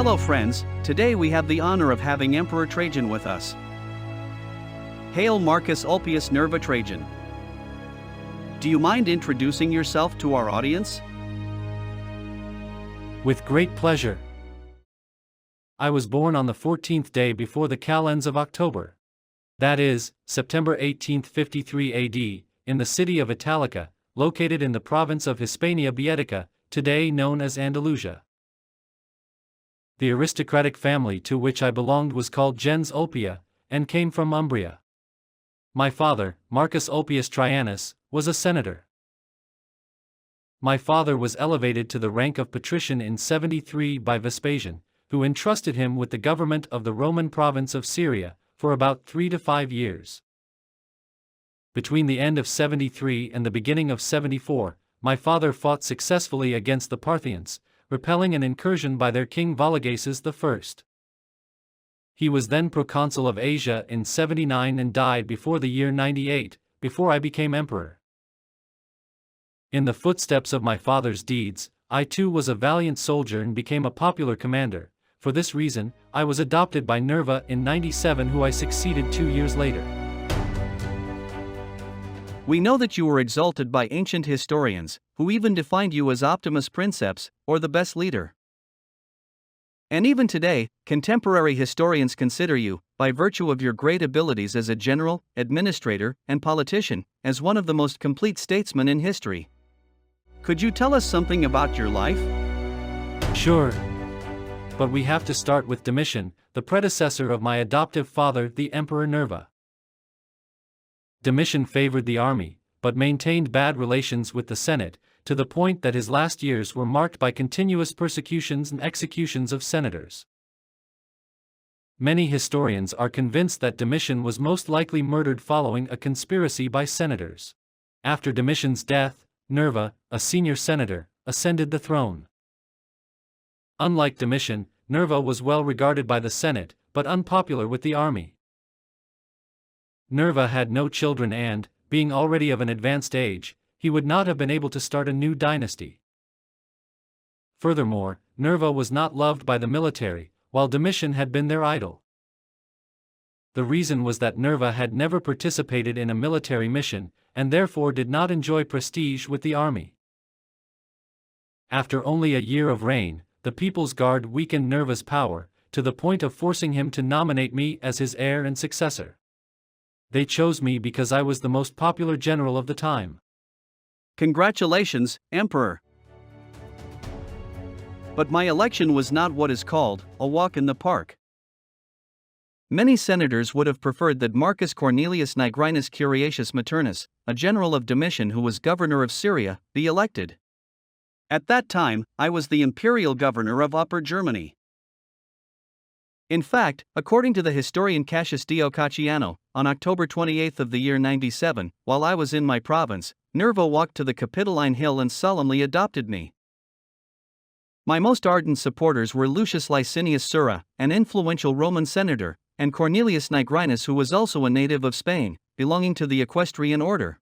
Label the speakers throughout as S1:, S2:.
S1: Hello friends, today we have the honor of having Emperor Trajan with us. Hail Marcus Ulpius Nerva Trajan. Do you mind introducing yourself to our audience?
S2: With great pleasure. I was born on the 14th day before the calends of October. That is, September 1853 AD, in the city of Italica, located in the province of Hispania Baetica, today known as Andalusia. The aristocratic family to which I belonged was called gens Ulpia, and came from Umbria. My father, Marcus Ulpius Traianus, was a senator. My father was elevated to the rank of patrician in 73 by Vespasian, who entrusted him with the government of the Roman province of Syria, for about 3 to 5 years. Between the end of 73 and the beginning of 74, my father fought successfully against the Parthians, repelling an incursion by their king Vologases I. He was then proconsul of Asia in 79 and died before the year 98, before I became emperor. In the footsteps of my father's deeds, I too was a valiant soldier and became a popular commander. For this reason, I was adopted by Nerva in 97, who I succeeded 2 years later.
S1: We know that you were exalted by ancient historians, who even defined you as Optimus Princeps, or the best leader. And even today, contemporary historians consider you, by virtue of your great abilities as a general, administrator, and politician, as one of the most complete statesmen in history. Could you tell us something about your life?
S2: Sure. But we have to start with Domitian, the predecessor of my adoptive father, the Emperor Nerva. Domitian favored the army, but maintained bad relations with the Senate, to the point that his last years were marked by continuous persecutions and executions of senators. Many historians are convinced that Domitian was most likely murdered following a conspiracy by senators. After Domitian's death, Nerva, a senior senator, ascended the throne. Unlike Domitian, Nerva was well regarded by the Senate, but unpopular with the army. Nerva had no children and, being already of an advanced age, he would not have been able to start a new dynasty. Furthermore, Nerva was not loved by the military, while Domitian had been their idol. The reason was that Nerva had never participated in a military mission, and therefore did not enjoy prestige with the army. After only a year of reign, the People's Guard weakened Nerva's power, to the point of forcing him to nominate me as his heir and successor. They chose me because I was the most popular general of the time.
S1: Congratulations, Emperor! But my election was not what is called a walk in the park. Many senators would have preferred that Marcus Cornelius Nigrinus Curiatius Maternus, a general of Domitian who was governor of Syria, be elected. At that time, I was the imperial governor of Upper Germany. In fact, according to the historian Cassius Dio Cacciano, on October 28 of the year 97, while I was in my province, Nerva walked to the Capitoline Hill and solemnly adopted me. My most ardent supporters were Lucius Licinius Sura, an influential Roman senator, and Cornelius Nigrinus, who was also a native of Spain, belonging to the equestrian order.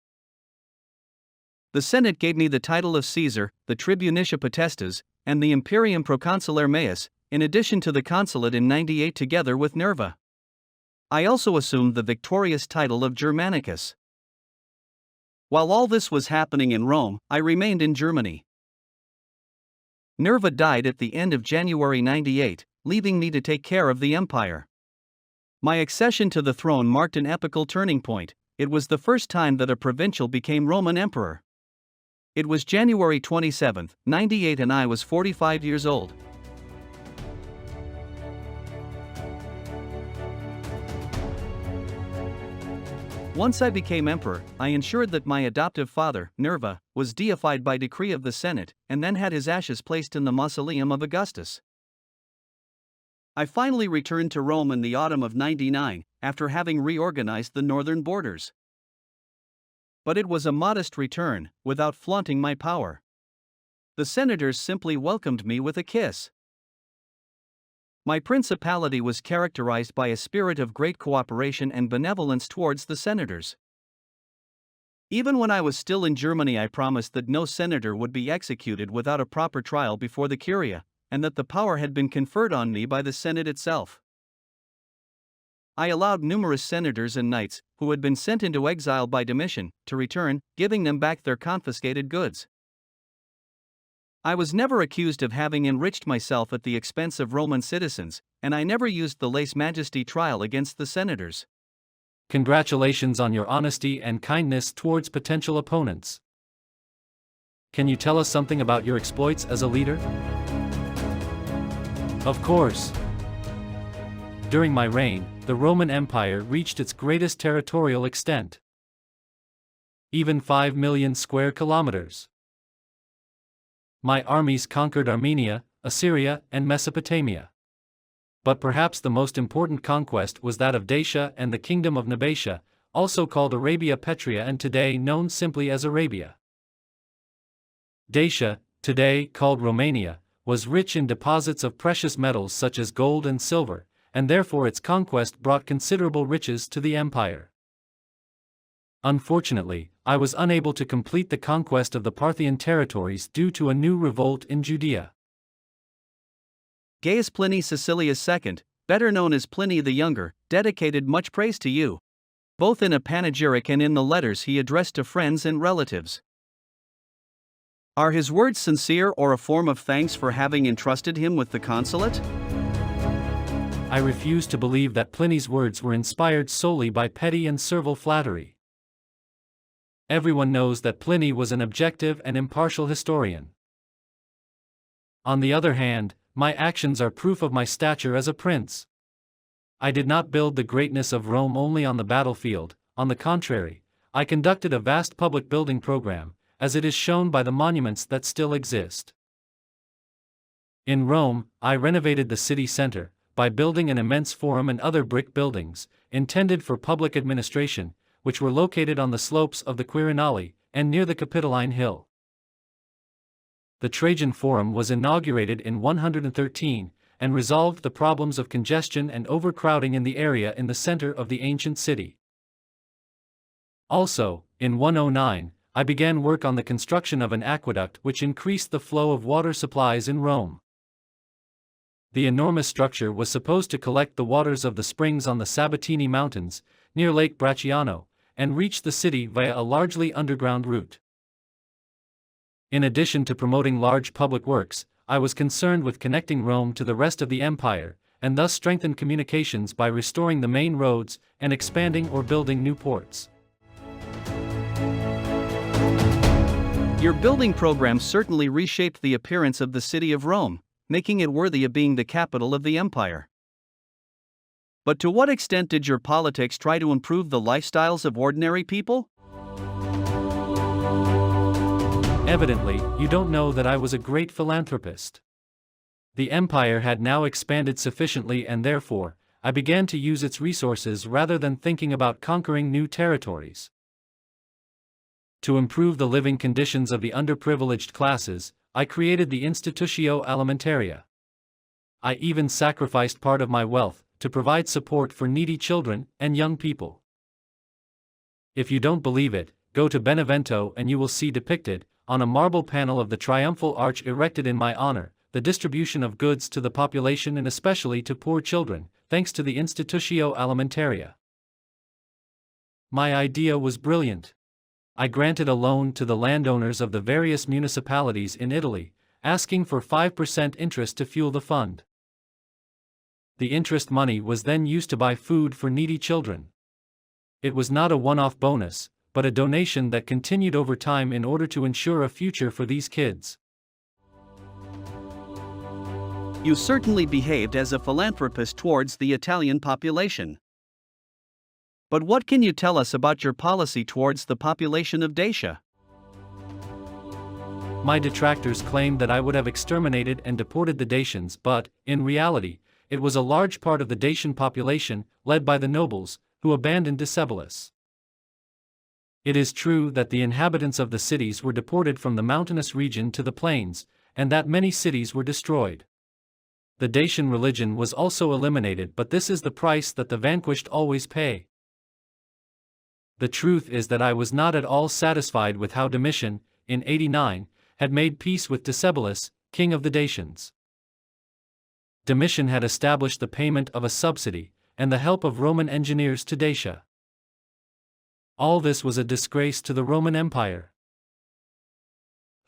S1: The Senate gave me the title of Caesar, the Tribunicia Potestas, and the Imperium Proconsulare Meus, in addition to the consulate in 98 together with Nerva. I also assumed the victorious title of Germanicus. While all this was happening in Rome, I remained in Germany. Nerva died at the end of January 98, leaving me to take care of the empire. My accession to the throne marked an epochal turning point. It was the first time that a provincial became Roman emperor. It was January 27, 98, and I was 45 years old. Once I became emperor, I ensured that my adoptive father, Nerva, was deified by decree of the Senate, and then had his ashes placed in the mausoleum of Augustus. I finally returned to Rome in the autumn of 99, after having reorganized the northern borders. But it was a modest return, without flaunting my power. The senators simply welcomed me with a kiss. My principality was characterized by a spirit of great cooperation and benevolence towards the senators. Even when I was still in Germany, I promised that no senator would be executed without a proper trial before the Curia, and that the power had been conferred on me by the Senate itself. I allowed numerous senators and knights, who had been sent into exile by Domitian, to return, giving them back their confiscated goods. I was never accused of having enriched myself at the expense of Roman citizens, and I never used the lese majesty trial against the senators.
S2: Congratulations on your honesty and kindness towards potential opponents. Can you tell us something about your exploits as a leader? Of course. During my reign, the Roman Empire reached its greatest territorial extent. Even 5 million square kilometers. My armies conquered Armenia, Assyria, and Mesopotamia. But perhaps the most important conquest was that of Dacia and the Kingdom of Nabatea, also called Arabia Petrea and today known simply as Arabia. Dacia, today called Romania, was rich in deposits of precious metals such as gold and silver, and therefore its conquest brought considerable riches to the empire. Unfortunately, I was unable to complete the conquest of the Parthian territories due to a new revolt in Judea.
S1: Gaius Pliny Caecilius II, better known as Pliny the Younger, dedicated much praise to you, both in a panegyric and in the letters he addressed to friends and relatives. Are his words sincere or a form of thanks for having entrusted him with the consulate?
S2: I refuse to believe that Pliny's words were inspired solely by petty and servile flattery. Everyone knows that Pliny was an objective and impartial historian. On the other hand, my actions are proof of my stature as a prince. I did not build the greatness of Rome only on the battlefield. On the contrary, I conducted a vast public building program, as it is shown by the monuments that still exist. In Rome, I renovated the city center, by building an immense forum and other brick buildings, intended for public administration, which were located on the slopes of the Quirinali, and near the Capitoline Hill. The Trajan Forum was inaugurated in 113, and resolved the problems of congestion and overcrowding in the area in the center of the ancient city. Also, in 109, I began work on the construction of an aqueduct which increased the flow of water supplies in Rome. The enormous structure was supposed to collect the waters of the springs on the Sabatini Mountains, near Lake Bracciano, and reach the city via a largely underground route. In addition to promoting large public works, I was concerned with connecting Rome to the rest of the empire, and thus strengthened communications by restoring the main roads and expanding or building new ports.
S1: Your building program certainly reshaped the appearance of the city of Rome, making it worthy of being the capital of the empire. But to what extent did your politics try to improve the lifestyles of ordinary people?
S2: Evidently, you don't know that I was a great philanthropist. The empire had now expanded sufficiently and therefore, I began to use its resources rather than thinking about conquering new territories. To improve the living conditions of the underprivileged classes, I created the Institutio Alimentaria. I even sacrificed part of my wealth to provide support for needy children and young people. If you don't believe it, go to Benevento and you will see depicted, on a marble panel of the triumphal arch erected in my honor, the distribution of goods to the population and especially to poor children, thanks to the Institutio Alimentaria. My idea was brilliant. I granted a loan to the landowners of the various municipalities in Italy, asking for 5% interest to fuel the fund. The interest money was then used to buy food for needy children. It was not a one-off bonus, but a donation that continued over time in order to ensure a future for these kids.
S1: You certainly behaved as a philanthropist towards the Italian population. But what can you tell us about your policy towards the population of Dacia?
S2: My detractors claimed that I would have exterminated and deported the Dacians, but, in reality, it was a large part of the Dacian population, led by the nobles, who abandoned Decebalus. It is true that the inhabitants of the cities were deported from the mountainous region to the plains, and that many cities were destroyed. The Dacian religion was also eliminated, but this is the price that the vanquished always pay. The truth is that I was not at all satisfied with how Domitian, in 89, had made peace with Decebalus, king of the Dacians. Domitian had established the payment of a subsidy, and the help of Roman engineers to Dacia. All this was a disgrace to the Roman Empire.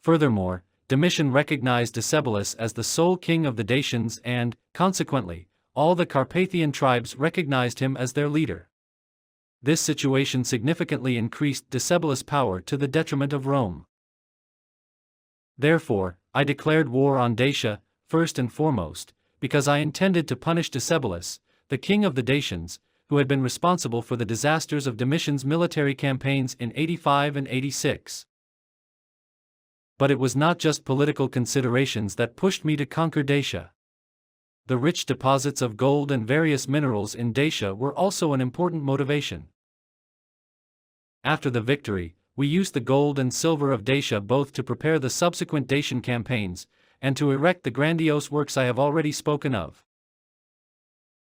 S2: Furthermore, Domitian recognized Decebalus as the sole king of the Dacians and, consequently, all the Carpathian tribes recognized him as their leader. This situation significantly increased Decebalus' power to the detriment of Rome. Therefore, I declared war on Dacia, first and foremost, because I intended to punish Decebalus, the king of the Dacians, who had been responsible for the disasters of Domitian's military campaigns in 85 and 86. But it was not just political considerations that pushed me to conquer Dacia. The rich deposits of gold and various minerals in Dacia were also an important motivation. After the victory, we used the gold and silver of Dacia both to prepare the subsequent Dacian campaigns, and to erect the grandiose works I have already spoken of.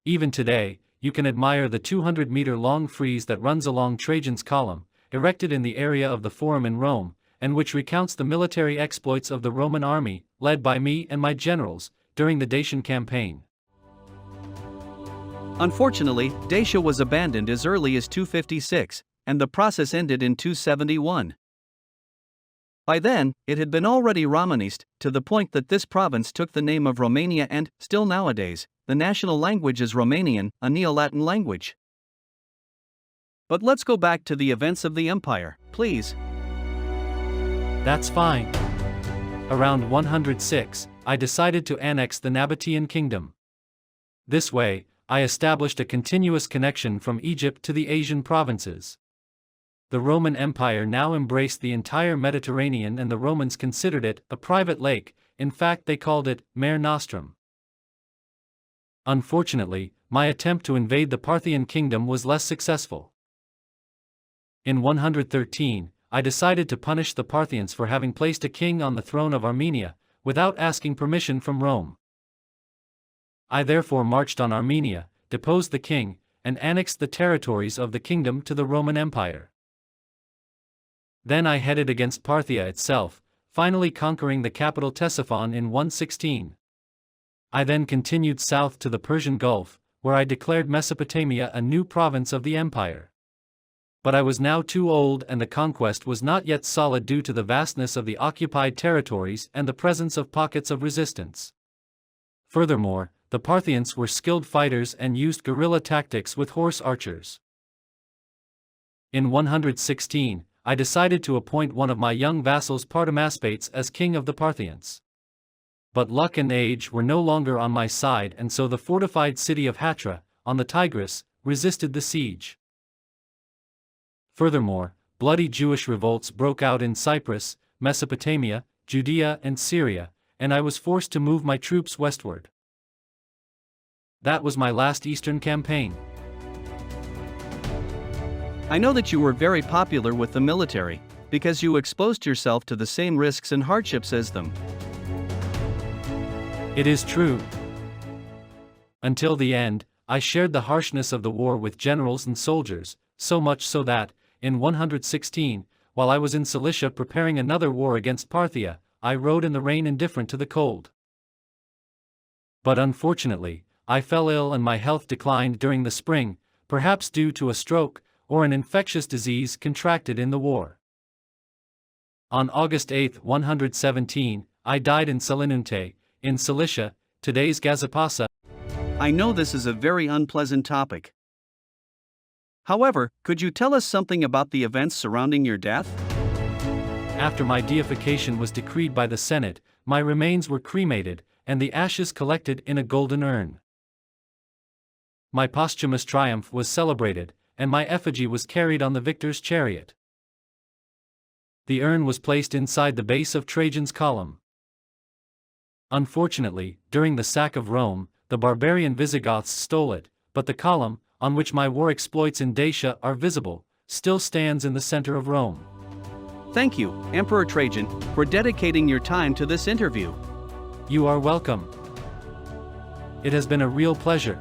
S2: Even today, you can admire the 200-meter-long frieze that runs along Trajan's column, erected in the area of the Forum in Rome, and which recounts the military exploits of the Roman army, led by me and my generals, during the Dacian campaign.
S1: Unfortunately, Dacia was abandoned as early as 256, and the process ended in 271. By then, it had been already Romanized, to the point that this province took the name of Romania and, still nowadays, the national language is Romanian, a Neo-Latin language. But let's go back to the events of the empire, please.
S2: That's fine. Around 106, I decided to annex the Nabatean kingdom. This way, I established a continuous connection from Egypt to the Asian provinces. The Roman Empire now embraced the entire Mediterranean, and the Romans considered it a private lake. In fact, they called it Mare Nostrum. Unfortunately, my attempt to invade the Parthian kingdom was less successful. In 113, I decided to punish the Parthians for having placed a king on the throne of Armenia, without asking permission from Rome. I therefore marched on Armenia, deposed the king, and annexed the territories of the kingdom to the Roman Empire. Then I headed against Parthia itself, finally conquering the capital Ctesiphon in 116. I then continued south to the Persian Gulf, where I declared Mesopotamia a new province of the empire. But I was now too old, and the conquest was not yet solid due to the vastness of the occupied territories and the presence of pockets of resistance. Furthermore, the Parthians were skilled fighters and used guerrilla tactics with horse archers. In 116, I decided to appoint one of my young vassals Partamaspates as king of the Parthians. But luck and age were no longer on my side, and so the fortified city of Hatra, on the Tigris, resisted the siege. Furthermore, bloody Jewish revolts broke out in Cyprus, Mesopotamia, Judea and Syria, and I was forced to move my troops westward. That was my last Eastern campaign.
S1: I know that you were very popular with the military, because you exposed yourself to the same risks and hardships as them.
S2: It is true. Until the end, I shared the harshness of the war with generals and soldiers, so much so that, in 116, while I was in Cilicia preparing another war against Parthia, I rode in the rain indifferent to the cold. But unfortunately, I fell ill and my health declined during the spring, perhaps due to a stroke, or an infectious disease contracted in the war. On August 8, 117, I died in Selinunte, in Cilicia, today's Gazipasa.
S1: I know this is a very unpleasant topic. However, could you tell us something about the events surrounding your death?
S2: After my deification was decreed by the Senate, my remains were cremated, and the ashes collected in a golden urn. My posthumous triumph was celebrated, and my effigy was carried on the victor's chariot. The urn was placed inside the base of Trajan's column. Unfortunately, during the sack of Rome, the barbarian Visigoths stole it, but the column, on which my war exploits in Dacia are visible, still stands in the center of Rome.
S1: Thank you, Emperor Trajan, for dedicating your time to this interview.
S2: You are welcome. It has been a real pleasure.